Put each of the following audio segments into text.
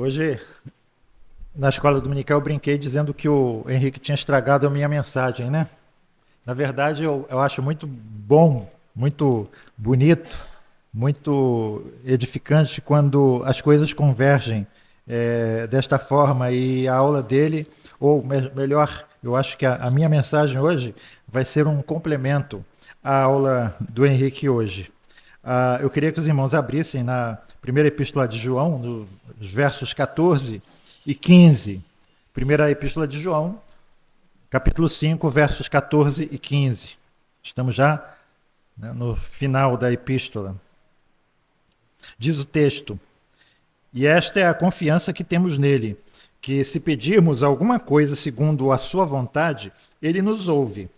Hoje, na escola dominical, eu brinquei dizendo que o Henrique tinha estragado a minha mensagem, né? Na verdade, eu acho muito bom, muito bonito, muito edificante quando as coisas convergem desta forma e a aula dele, ou melhor, eu acho que a minha mensagem hoje vai ser um complemento à aula do Henrique hoje. Eu queria que os irmãos abrissem na primeira epístola de João, nos versos 14 e 15. Primeira epístola de João, capítulo 5, versos 14 e 15. Estamos já, né, no final da epístola. Diz o texto: E esta é a confiança que temos nele, que se pedirmos alguma coisa segundo a sua vontade, ele nos ouve.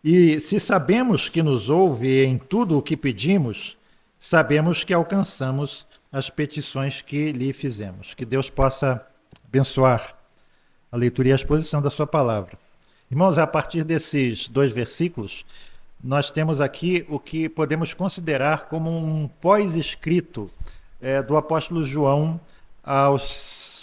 E se sabemos que nos ouve em tudo o que pedimos, sabemos que alcançamos as petições que lhe fizemos. Que Deus possa abençoar a leitura e a exposição da sua palavra. Irmãos, a partir desses dois versículos, nós temos aqui o que podemos considerar como um pós-escrito do apóstolo João aos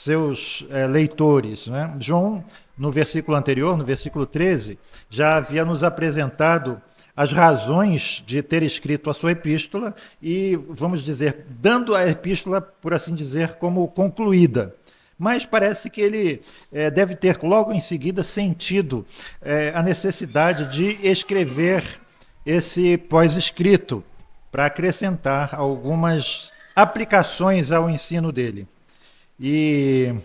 seus leitores, né? João, no versículo anterior, no versículo 13, já havia nos apresentado as razões de ter escrito a sua epístola e, vamos dizer, dando a epístola, por assim dizer, como concluída. Mas parece que ele deve ter logo em seguida sentido a necessidade de escrever esse pós-escrito para acrescentar algumas aplicações ao ensino dele. E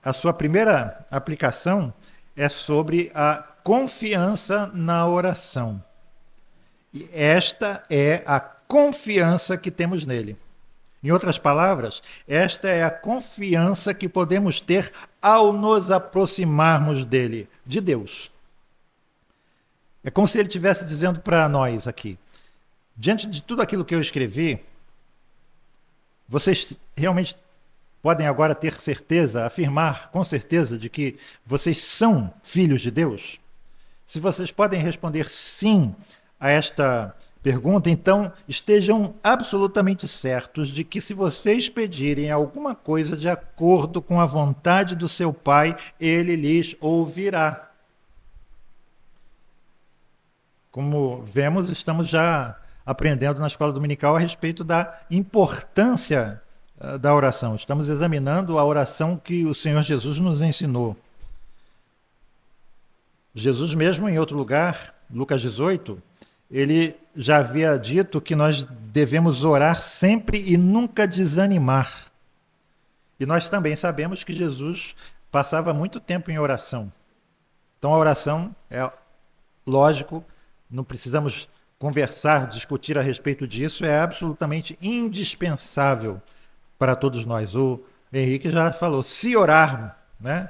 a sua primeira aplicação é sobre a confiança na oração. E esta é a confiança que temos nele. Em outras palavras, esta é a confiança que podemos ter ao nos aproximarmos dele, de Deus. É como se ele estivesse dizendo para nós aqui: diante de tudo aquilo que eu escrevi, vocês realmente podem agora ter certeza, afirmar com certeza de que vocês são filhos de Deus? Se vocês podem responder sim a esta pergunta, então estejam absolutamente certos de que se vocês pedirem alguma coisa de acordo com a vontade do seu Pai, ele lhes ouvirá. Como vemos, estamos já aprendendo na escola dominical a respeito da importância da oração. Estamos examinando a oração que o Senhor Jesus nos ensinou. Jesus mesmo, em outro lugar, Lucas 18, ele já havia dito que nós devemos orar sempre e nunca desanimar. E nós também sabemos que Jesus passava muito tempo em oração. Então a oração é lógico, não precisamos conversar, discutir a respeito disso, é absolutamente indispensável para todos nós. O Henrique já falou, se orar, né?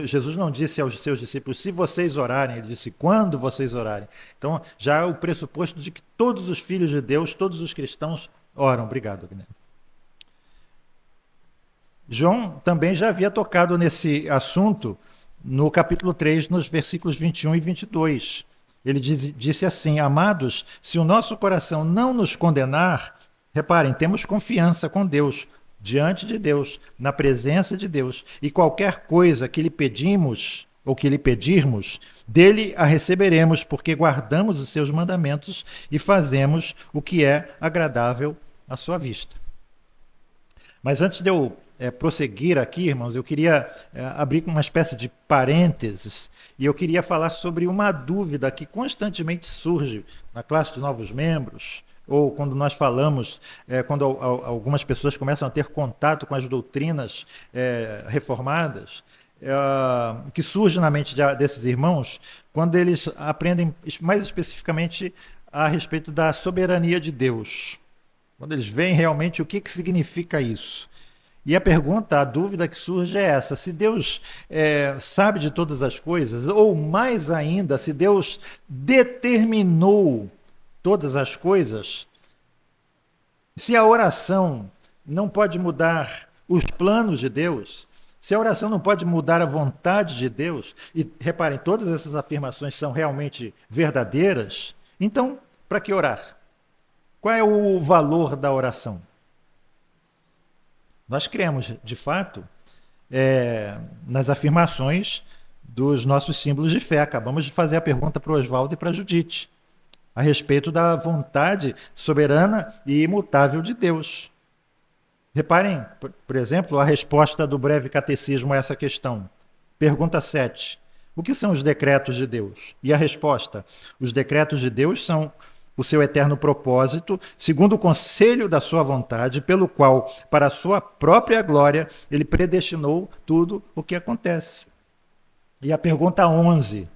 Jesus não disse aos seus discípulos, se vocês orarem, ele disse, quando vocês orarem. Então, já é o pressuposto de que todos os filhos de Deus, todos os cristãos oram. Obrigado, Guilherme. João também já havia tocado nesse assunto no capítulo 3, nos versículos 21 e 22. Ele disse assim, amados, se o nosso coração não nos condenar, reparem, temos confiança com Deus, diante de Deus, na presença de Deus, e qualquer coisa que lhe pedimos ou que lhe pedirmos, dele a receberemos, porque guardamos os seus mandamentos e fazemos o que é agradável à sua vista. Mas antes de eu prosseguir aqui, irmãos, eu queria abrir uma espécie de parênteses e eu queria falar sobre uma dúvida que constantemente surge na classe de novos membros, ou quando nós falamos, quando algumas pessoas começam a ter contato com as doutrinas reformadas, que surge na mente desses irmãos, quando eles aprendem mais especificamente a respeito da soberania de Deus. Quando eles veem realmente o que significa isso. E a pergunta, a dúvida que surge é essa: se Deus sabe de todas as coisas, ou mais ainda, se Deus determinou todas as coisas, se a oração não pode mudar os planos de Deus, se a oração não pode mudar a vontade de Deus, e reparem, todas essas afirmações são realmente verdadeiras, então, para que orar? Qual é o valor da oração? Nós cremos, de fato, nas afirmações dos nossos símbolos de fé. Acabamos de fazer a pergunta para o Oswaldo e para a Judite, a respeito da vontade soberana e imutável de Deus. Reparem, por exemplo, a resposta do breve catecismo a essa questão. Pergunta 7. O que são os decretos de Deus? E a resposta: os decretos de Deus são o seu eterno propósito, segundo o conselho da sua vontade, pelo qual, para a sua própria glória, ele predestinou tudo o que acontece. E a pergunta 11.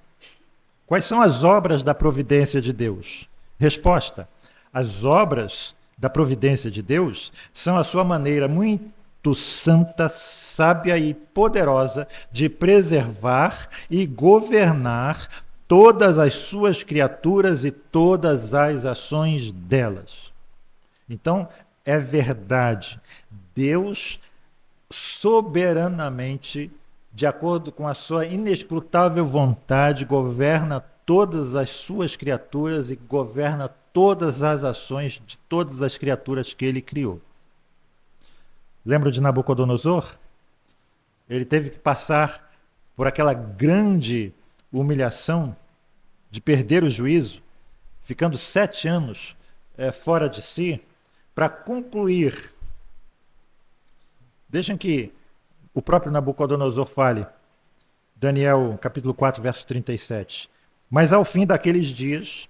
Quais são as obras da providência de Deus? Resposta: as obras da providência de Deus são a sua maneira muito santa, sábia e poderosa de preservar e governar todas as suas criaturas e todas as ações delas. Então, é verdade, Deus soberanamente, de acordo com a sua inescrutável vontade, governa todas as suas criaturas e governa todas as ações de todas as criaturas que ele criou. Lembra de Nabucodonosor? Ele teve que passar por aquela grande humilhação de perder o juízo, ficando 7 anos fora de si, para concluir. Deixem que o próprio Nabucodonosor fale, Daniel capítulo 4, verso 37. Mas ao fim daqueles dias,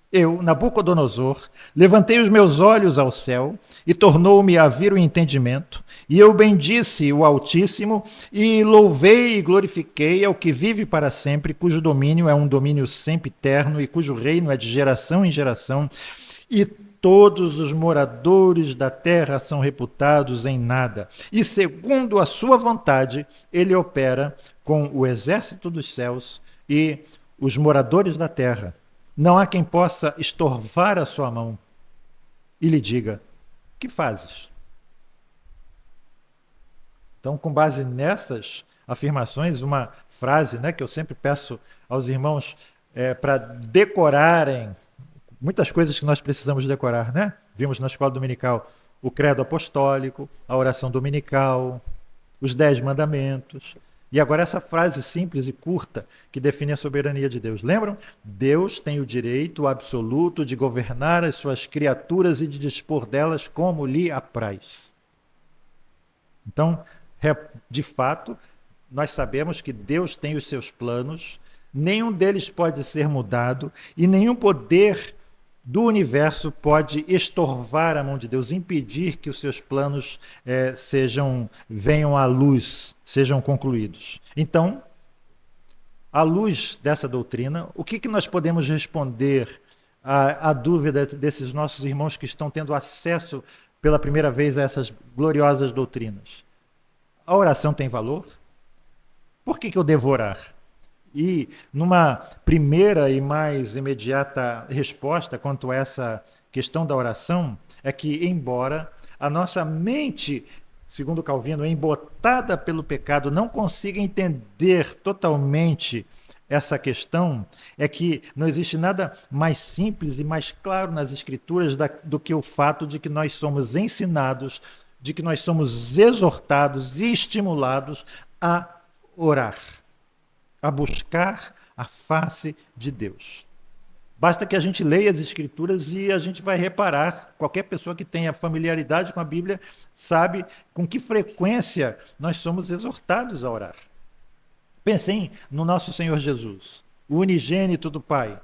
eu, Nabucodonosor, levantei os meus olhos ao céu e tornou-me a vir o entendimento, e eu bendisse o Altíssimo e louvei e glorifiquei ao que vive para sempre, cujo domínio é um domínio sempre eterno e cujo reino é de geração em geração, e todos os moradores da terra são reputados em nada. E segundo a sua vontade, ele opera com o exército dos céus e os moradores da terra. Não há quem possa estorvar a sua mão e lhe diga: que fazes? Então, com base nessas afirmações, uma frase, né, que eu sempre peço aos irmãos para decorarem, muitas coisas que nós precisamos decorar, né? Vimos na escola dominical o credo apostólico, a oração dominical, os 10 mandamentos. E agora essa frase simples e curta que define a soberania de Deus. Lembram? Deus tem o direito absoluto de governar as suas criaturas e de dispor delas como lhe apraz. Então, de fato, nós sabemos que Deus tem os seus planos, nenhum deles pode ser mudado e nenhum poder do universo pode estorvar a mão de Deus, impedir que os seus planos venham à luz, sejam concluídos. Então, à luz dessa doutrina, o que nós podemos responder à dúvida desses nossos irmãos que estão tendo acesso pela primeira vez a essas gloriosas doutrinas? A oração tem valor? Por que eu devo orar? E numa primeira e mais imediata resposta quanto a essa questão da oração, é que, embora a nossa mente, segundo Calvino, embotada pelo pecado, não consiga entender totalmente essa questão, é que não existe nada mais simples e mais claro nas Escrituras do que o fato de que nós somos ensinados, de que nós somos exortados e estimulados a orar, a buscar a face de Deus. Basta que a gente leia as Escrituras e a gente vai reparar, qualquer pessoa que tenha familiaridade com a Bíblia sabe com que frequência nós somos exortados a orar. Pensem no nosso Senhor Jesus, o unigênito do Pai,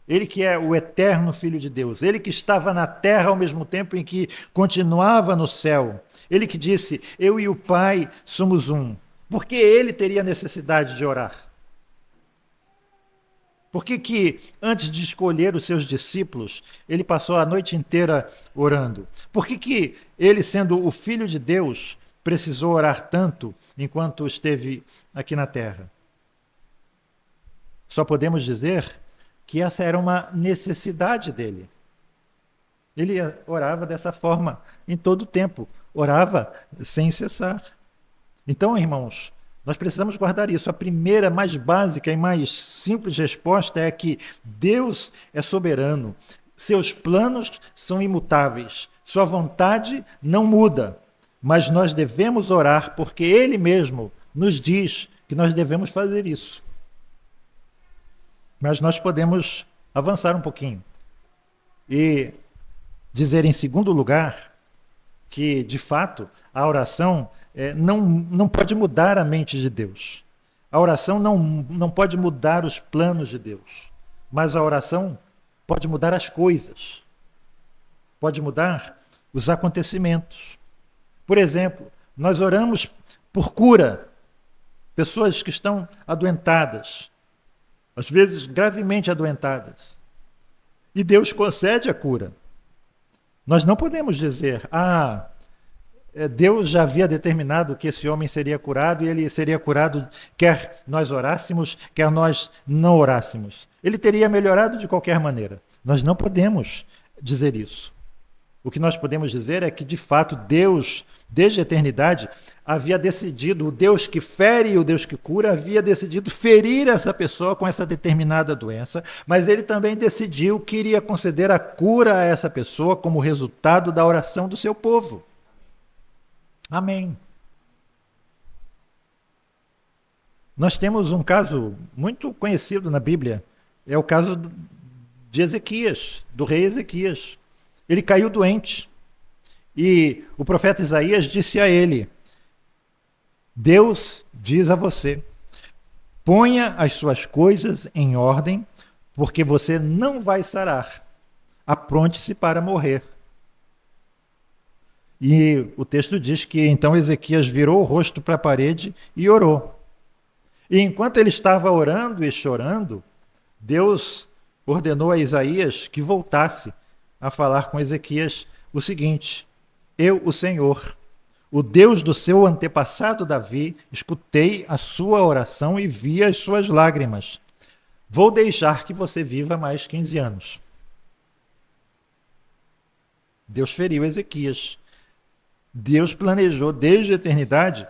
ele que é o eterno Filho de Deus, ele que estava na terra ao mesmo tempo em que continuava no céu, ele que disse: eu e o Pai somos um. Por que ele teria necessidade de orar? Por que antes de escolher os seus discípulos, ele passou a noite inteira orando? Por que ele, sendo o Filho de Deus, precisou orar tanto enquanto esteve aqui na terra? Só podemos dizer que essa era uma necessidade dele. Ele orava dessa forma em todo o tempo, orava sem cessar. Então, irmãos, nós precisamos guardar isso. A primeira, mais básica e mais simples resposta é que Deus é soberano, seus planos são imutáveis, sua vontade não muda. mas nós devemos orar porque Ele mesmo nos diz que nós devemos fazer isso. Mas nós podemos avançar um pouquinho e dizer, em segundo lugar, que, de fato, a oração não pode mudar a mente de Deus. A oração não pode mudar os planos de Deus, mas a oração pode mudar as coisas, pode mudar os acontecimentos. Por exemplo, nós oramos por cura, pessoas que estão adoentadas, às vezes gravemente adoentadas, e Deus concede a cura. Nós não podemos dizer, Deus já havia determinado que esse homem seria curado e ele seria curado quer nós orássemos, quer nós não orássemos. Ele teria melhorado de qualquer maneira. Nós não podemos dizer isso. O que nós podemos dizer é que, de fato, Deus, desde a eternidade, havia decidido, o Deus que fere e o Deus que cura, havia decidido ferir essa pessoa com essa determinada doença, mas ele também decidiu que iria conceder a cura a essa pessoa como resultado da oração do seu povo. Amém. Nós temos um caso muito conhecido na Bíblia, é o caso de Ezequias, do rei Ezequias. Ele caiu doente e o profeta Isaías disse a ele, Deus diz a você, ponha as suas coisas em ordem, porque você não vai sarar, apronte-se para morrer. E o texto diz que então Ezequias virou o rosto para a parede e orou. E enquanto ele estava orando e chorando, Deus ordenou a Isaías que voltasse a falar com Ezequias o seguinte, eu, o Senhor, o Deus do seu antepassado Davi, escutei a sua oração e vi as suas lágrimas. Vou deixar que você viva mais 15 anos. Deus feriu Ezequias. Deus planejou desde a eternidade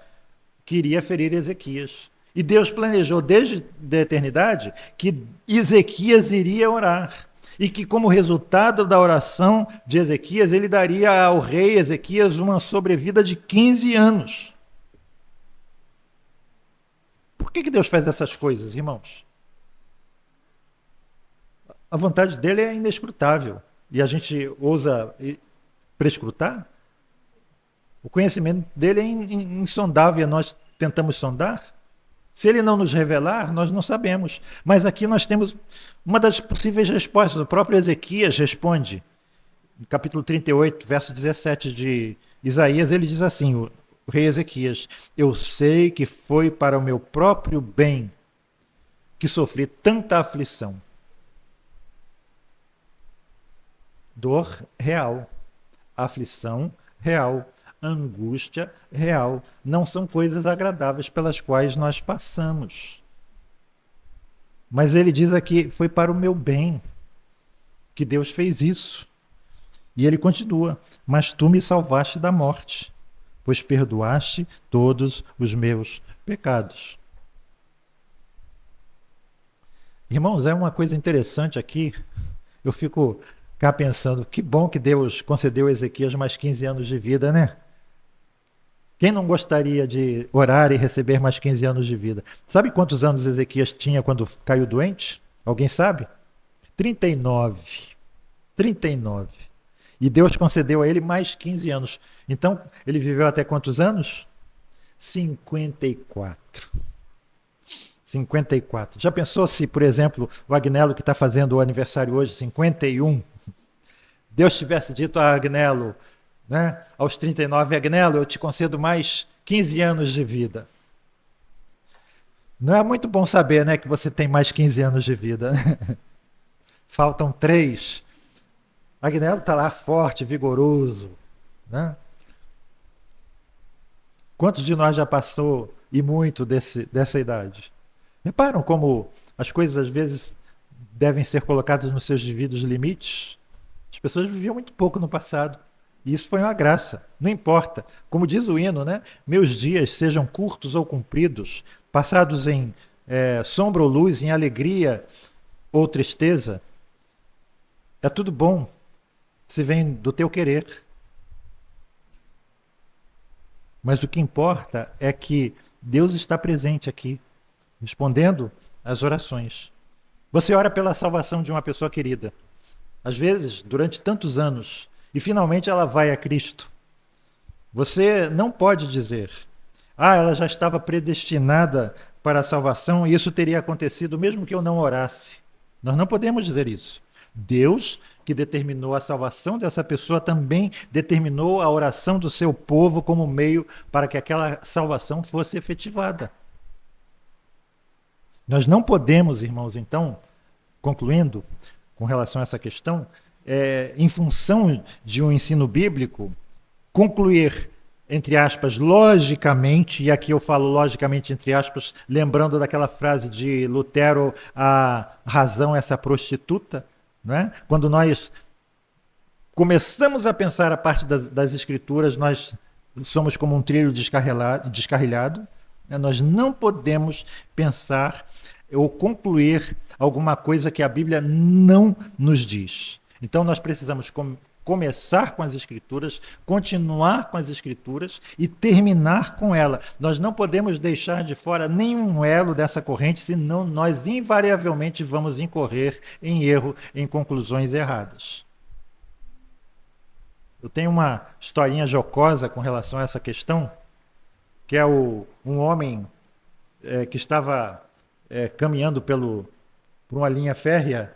que iria ferir Ezequias. E Deus planejou desde a eternidade que Ezequias iria orar. E que, como resultado da oração de Ezequias, ele daria ao rei Ezequias uma sobrevida de 15 anos. Por que Deus faz essas coisas, irmãos? A vontade dele é inescrutável. E a gente ousa prescrutar? O conhecimento dele é insondável e nós tentamos sondar? Se ele não nos revelar, nós não sabemos. Mas aqui nós temos uma das possíveis respostas. O próprio Ezequias responde, no capítulo 38, verso 17 de Isaías, ele diz assim, o rei Ezequias, eu sei que foi para o meu próprio bem que sofri tanta aflição. Dor real, aflição real, angústia real, não são coisas agradáveis pelas quais nós passamos. Mas ele diz aqui, foi para o meu bem que Deus fez isso. E ele continua, mas tu me salvaste da morte, pois perdoaste todos os meus pecados. Irmãos, é uma coisa interessante aqui, eu fico cá pensando, que bom que Deus concedeu a Ezequias mais 15 anos de vida, né? Quem não gostaria de orar e receber mais 15 anos de vida? Sabe quantos anos Ezequias tinha quando caiu doente? Alguém sabe? 39. 39. E Deus concedeu a ele mais 15 anos. Então, ele viveu até quantos anos? 54. 54. Já pensou se, por exemplo, o Agnello, que está fazendo o aniversário hoje, 51, Deus tivesse dito a Agnello, né, aos 39, Agnello, eu te concedo mais 15 anos de vida. Não é muito bom saber, né, que você tem mais 15 anos de vida. Faltam 3. Agnello está lá forte, vigoroso. Né? Quantos de nós já passou e muito dessa idade? Reparam como as coisas às vezes devem ser colocadas nos seus devidos limites? As pessoas viviam muito pouco no passado. E isso foi uma graça, não importa. Como diz o hino, né? Meus dias sejam curtos ou compridos, passados em sombra ou luz, em alegria ou tristeza, é tudo bom, se vem do teu querer. Mas o que importa é que Deus está presente aqui, respondendo às orações. Você ora pela salvação de uma pessoa querida, às vezes, durante tantos anos, e finalmente ela vai a Cristo. Você não pode dizer, ela já estava predestinada para a salvação e isso teria acontecido mesmo que eu não orasse. Nós não podemos dizer isso. Deus, que determinou a salvação dessa pessoa, também determinou a oração do seu povo como meio para que aquela salvação fosse efetivada. Nós não podemos, irmãos, então, concluindo com relação a essa questão, em função de um ensino bíblico, concluir, entre aspas, logicamente, e aqui eu falo logicamente entre aspas, lembrando daquela frase de Lutero, a razão é essa prostituta, não é? Quando nós começamos a pensar a parte das escrituras, nós somos como um trilho descarrilhado, né? Nós não podemos pensar ou concluir alguma coisa que a Bíblia não nos diz. Então nós precisamos começar com as Escrituras, continuar com as Escrituras e terminar com ela. Nós não podemos deixar de fora nenhum elo dessa corrente, senão nós invariavelmente vamos incorrer em erro, em conclusões erradas. Eu tenho uma historinha jocosa com relação a essa questão, que é um homem que estava caminhando por uma linha férrea,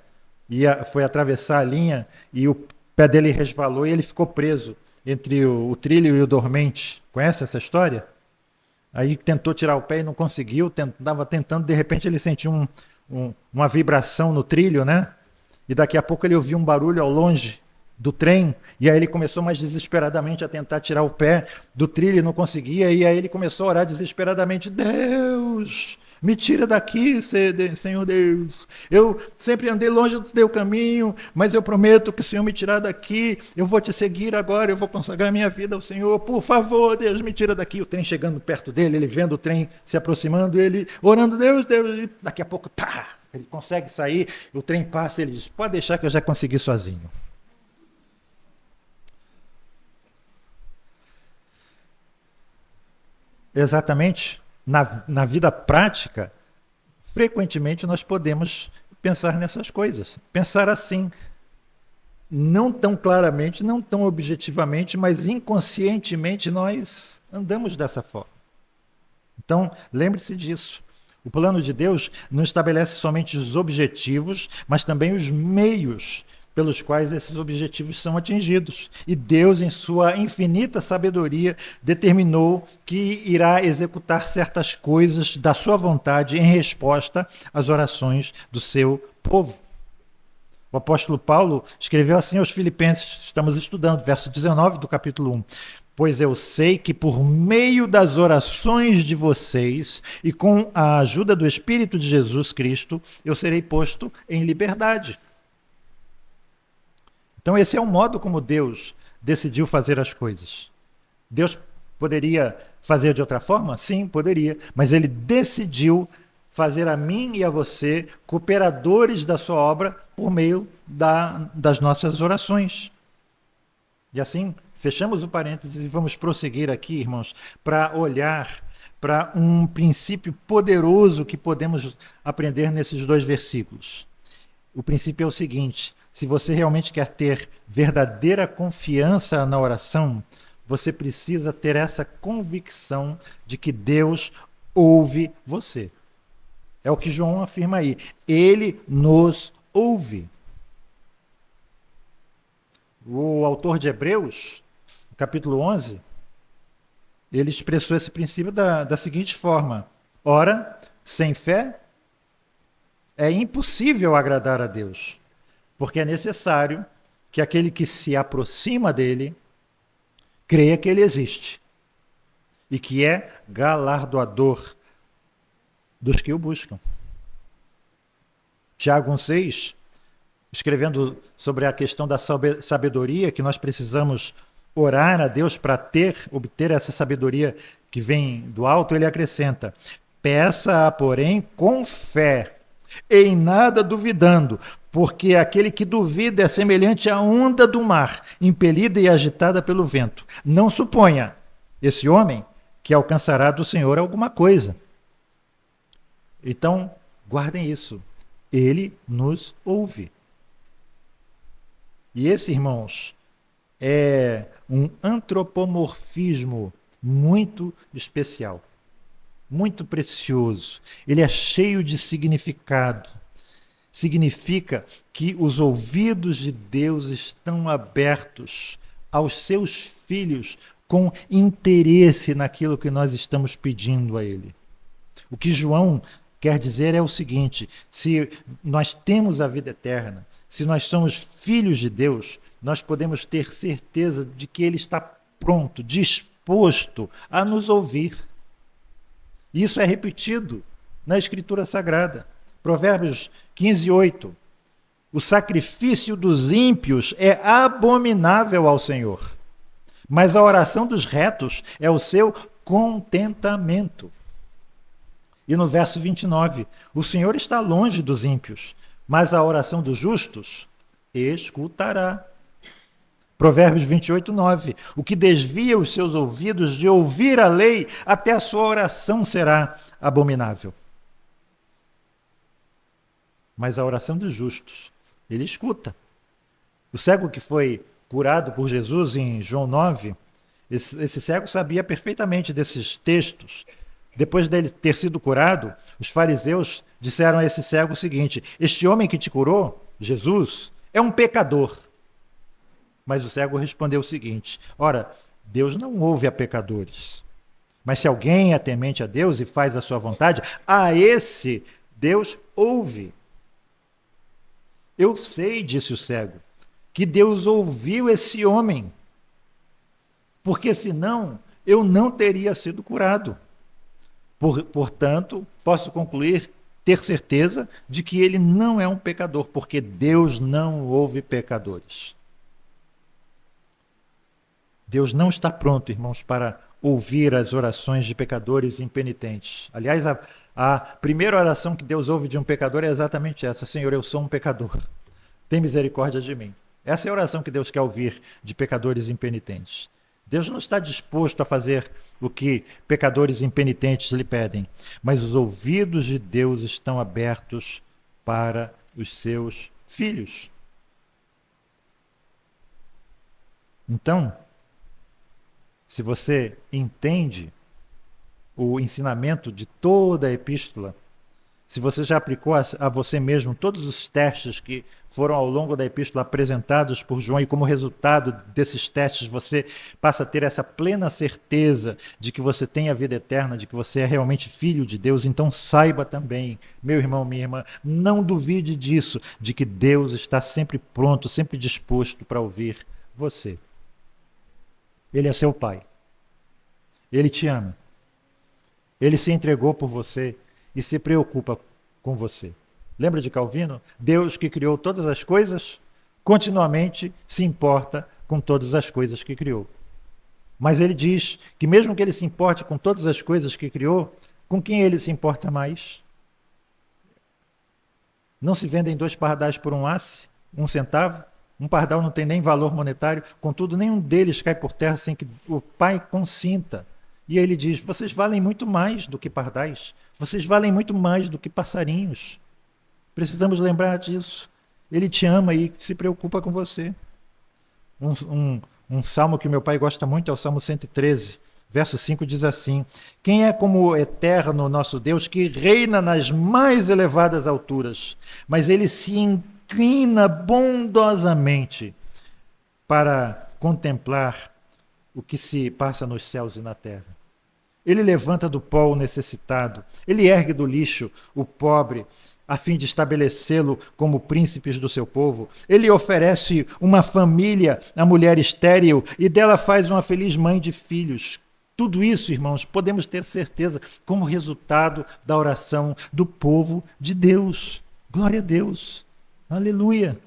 foi atravessar a linha e o pé dele resvalou e ele ficou preso entre o trilho e o dormente. Conhece essa história? Aí tentou tirar o pé e não conseguiu, estava tentando, de repente ele sentiu uma vibração no trilho, né? E daqui a pouco ele ouviu um barulho ao longe do trem, e aí ele começou mais desesperadamente a tentar tirar o pé do trilho e não conseguia, e aí ele começou a orar desesperadamente: Deus, me tira daqui, Senhor Deus. Eu sempre andei longe do teu caminho, mas eu prometo que se o Senhor me tirar daqui, eu vou te seguir agora, eu vou consagrar minha vida ao Senhor. Por favor, Deus, me tira daqui. O trem chegando perto dele, ele vendo o trem se aproximando, ele orando: Deus, Deus. E daqui a pouco, ele consegue sair, o trem passa, ele diz: pode deixar que eu já consegui sozinho. Exatamente. Na vida prática, frequentemente nós podemos pensar nessas coisas. Pensar assim, não tão claramente, não tão objetivamente, mas inconscientemente nós andamos dessa forma. Então, lembre-se disso. O plano de Deus não estabelece somente os objetivos, mas também os meios pelos quais esses objetivos são atingidos. E Deus, em sua infinita sabedoria, determinou que irá executar certas coisas da sua vontade em resposta às orações do seu povo. O apóstolo Paulo escreveu assim aos Filipenses, estamos estudando, verso 19 do capítulo 1. Pois eu sei que por meio das orações de vocês e com a ajuda do Espírito de Jesus Cristo, eu serei posto em liberdade. Então esse é o modo como Deus decidiu fazer as coisas. Deus poderia fazer de outra forma? Sim, poderia. Mas ele decidiu fazer a mim e a você cooperadores da sua obra por meio das nossas orações. E assim, fechamos o parênteses e vamos prosseguir aqui, irmãos, para olhar para um princípio poderoso que podemos aprender nesses 2 versículos. O princípio é o seguinte: se você realmente quer ter verdadeira confiança na oração, você precisa ter essa convicção de que Deus ouve você. É o que João afirma aí. Ele nos ouve. O autor de Hebreus, no capítulo 11, ele expressou esse princípio da seguinte forma: ora, sem fé, é impossível agradar a Deus, porque é necessário que aquele que se aproxima dele creia que ele existe e que é galardoador dos que o buscam. Tiago 1,6, escrevendo sobre a questão da sabedoria, que nós precisamos orar a Deus para obter essa sabedoria que vem do alto, ele acrescenta: peça-a, porém, com fé, em nada duvidando, porque aquele que duvida é semelhante à onda do mar, impelida e agitada pelo vento. Não suponha esse homem que alcançará do Senhor alguma coisa. Então, guardem isso. Ele nos ouve. E esse, irmãos, é um antropomorfismo muito especial, muito precioso. Ele é cheio de significado. Significa que os ouvidos de Deus estão abertos aos seus filhos com interesse naquilo que nós estamos pedindo a Ele. O que João quer dizer é o seguinte: se nós temos a vida eterna, se nós somos filhos de Deus, nós podemos ter certeza de que Ele está pronto, disposto a nos ouvir. Isso é repetido na Escritura Sagrada. Provérbios 15:8. O sacrifício dos ímpios é abominável ao Senhor, mas a oração dos retos é o seu contentamento. E no verso 29, o Senhor está longe dos ímpios, mas a oração dos justos escutará. Provérbios 28:9. O que desvia os seus ouvidos de ouvir a lei, até a sua oração será abominável. Mas a oração dos justos, ele escuta. O cego que foi curado por Jesus em João 9, esse cego sabia perfeitamente desses textos. Depois dele ter sido curado, os fariseus disseram a esse cego o seguinte: este homem que te curou, Jesus, é um pecador. Mas o cego respondeu o seguinte: ora, Deus não ouve a pecadores, mas se alguém é temente a Deus e faz a sua vontade, a esse Deus ouve. Eu sei, disse o cego, que Deus ouviu esse homem, porque senão eu não teria sido curado. Portanto, posso concluir, ter certeza de que ele não é um pecador, porque Deus não ouve pecadores. Deus não está pronto, irmãos, para ouvir as orações de pecadores impenitentes. Aliás, a primeira oração que Deus ouve de um pecador é exatamente essa: Senhor, eu sou um pecador, tem misericórdia de mim. Essa é a oração que Deus quer ouvir de pecadores impenitentes. Deus não está disposto a fazer o que pecadores impenitentes lhe pedem, mas os ouvidos de Deus estão abertos para os seus filhos. Então, se você entende o ensinamento de toda a epístola, se você já aplicou a você mesmo todos os testes que foram ao longo da epístola apresentados por João, e como resultado desses testes você passa a ter essa plena certeza de que você tem a vida eterna, de que você é realmente filho de Deus, então saiba também, meu irmão, minha irmã, não duvide disso, de que Deus está sempre pronto, sempre disposto para ouvir você. Ele é seu Pai. Ele te ama. Ele se entregou por você e se preocupa com você. Lembra de Calvino? Deus que criou todas as coisas, continuamente se importa com todas as coisas que criou. Mas ele diz que mesmo que ele se importe com todas as coisas que criou, com quem ele se importa mais? Não se vendem 2 pardais por 1 asse, 1 centavo? Um pardal não tem nem valor monetário, contudo, nenhum deles cai por terra sem que o Pai consinta. E ele diz: vocês valem muito mais do que pardais, vocês valem muito mais do que passarinhos. Precisamos lembrar disso. Ele te ama e se preocupa com você. Um salmo que meu pai gosta muito é o Salmo 113, verso 5 diz assim: quem é como o eterno nosso Deus, que reina nas mais elevadas alturas, mas ele se inclina bondosamente para contemplar o que se passa nos céus e na terra. Ele levanta do pó o necessitado, ele ergue do lixo o pobre, a fim de estabelecê-lo como príncipes do seu povo. Ele oferece uma família à mulher estéril e dela faz uma feliz mãe de filhos. Tudo isso, irmãos, podemos ter certeza como resultado da oração do povo de Deus. Glória a Deus. Aleluia.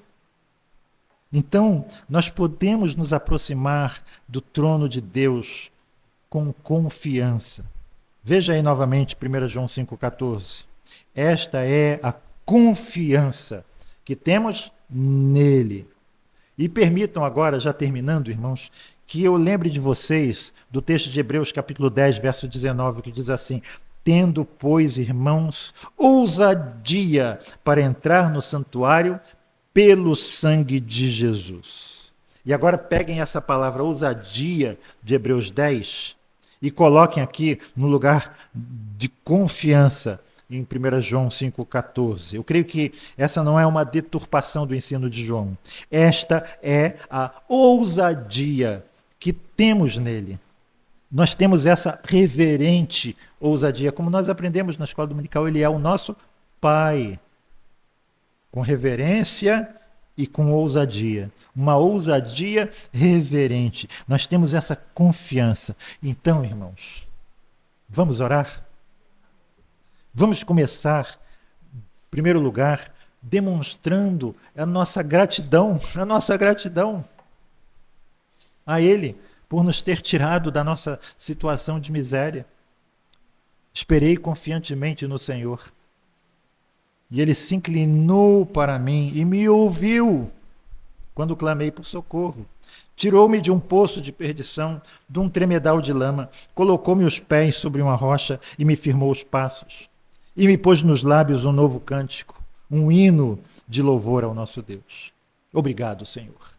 Então, nós podemos nos aproximar do trono de Deus com confiança. Veja aí novamente 1 João 5,14. Esta é a confiança que temos nele. E permitam agora, já terminando, irmãos, que eu lembre de vocês do texto de Hebreus capítulo 10, verso 19, que diz assim: tendo, pois, irmãos, ousadia para entrar no santuário pelo sangue de Jesus. E agora peguem essa palavra ousadia de Hebreus 10 e coloquem aqui no lugar de confiança em 1 João 5,14. Eu creio que essa não é uma deturpação do ensino de João. Esta é a ousadia que temos nele. Nós temos essa reverente ousadia. Como nós aprendemos na escola dominical, ele é o nosso Pai. Com reverência e com ousadia. Uma ousadia reverente. Nós temos essa confiança. Então, irmãos, vamos orar? Vamos começar, em primeiro lugar, demonstrando a nossa gratidão a Ele por nos ter tirado da nossa situação de miséria. Esperei confiantemente no Senhor. E Ele se inclinou para mim e me ouviu quando clamei por socorro. Tirou-me de um poço de perdição, de um tremedal de lama, colocou-me os pés sobre uma rocha e me firmou os passos. E me pôs nos lábios um novo cântico, um hino de louvor ao nosso Deus. Obrigado, Senhor.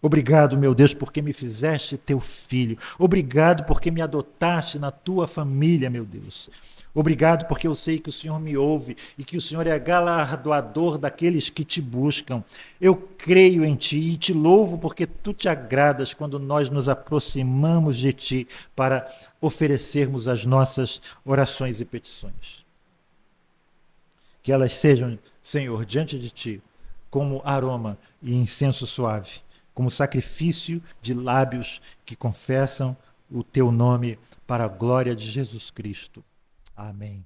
Obrigado, meu Deus, porque me fizeste teu filho. Obrigado porque me adotaste na tua família, meu Deus. Obrigado porque eu sei que o Senhor me ouve e que o Senhor é galardoador daqueles que te buscam. Eu creio em ti e te louvo porque tu te agradas quando nós nos aproximamos de ti para oferecermos as nossas orações e petições. Que elas sejam, Senhor, diante de ti, como aroma e incenso suave, como sacrifício de lábios que confessam o teu nome para a glória de Jesus Cristo. Amém.